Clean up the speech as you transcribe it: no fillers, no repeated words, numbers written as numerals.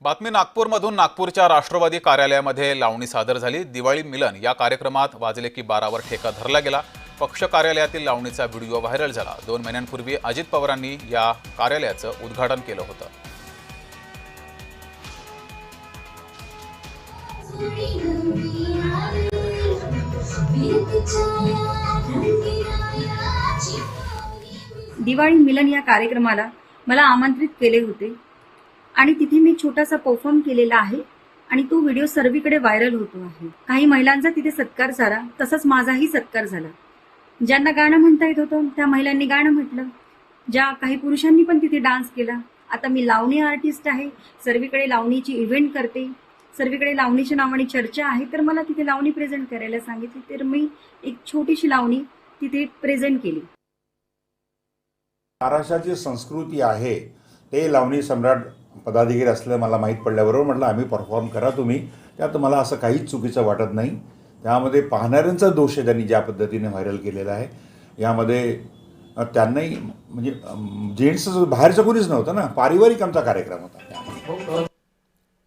बातमी नागपूरमधून. नागपूरच्या राष्ट्रवादी कार्यालयामध्ये लावणी सादर झाली. दिवाळी मिलन या कार्यक्रमात वाजले की 12वर ठेका धरला गेला. पक्ष कार्यालयातील लावणीचा व्हिडिओ व्हायरल झाला. 2 महिन्यांपूर्वी अजित पवारांनी या कार्यालयाचं उद्घाटन केलं होतं. दिवाळी मिलन या कार्यक्रमाला मला आमंत्रित केले होते आणि तिथे मी छोटासा परफॉर्म केलेला आहे आणि तो व्हिडिओ सर्वीकडे व्हायरल होतो आहे. काही महिलांचा तिथे सत्कार झाला, तसंच माझाही सत्कार झाला. ज्यांना गाणं म्हणता येत होतं त्या महिलांनी गाणं म्हटलं, ज्या काही पुरुषांनी पण तिथे डान्स केला. आता मी लावणी आर्टिस्ट आहे, सर्वीकडे लावणीची इव्हेंट करते, सर्वीकडे लावणीच्या नावाने चर्चा आहे, तर मला तिथे लावणी प्रेझेंट करायला सांगितली, तर मी एक छोटीशी लावणी तिथे प्रेझेंट केली. महाराष्ट्राची संस्कृती आहे ते लावणी सम्राट पदाधिकारी असल्याचं मला माहीत पडल्याबरोबर म्हटलं आम्ही परफॉर्म करा तुम्ही. त्यात मला असं काहीच चुकीचं वाटत नाही. त्यामध्ये पाहणाऱ्यांचा दोष आहे त्यांनी ज्या पद्धतीने व्हायरल केलेला आहे. यामध्ये त्यांनाही म्हणजे जेंट्स बाहेरचं कोणीच नव्हतं ना, पारिवारिक आमचा कार्यक्रम होता.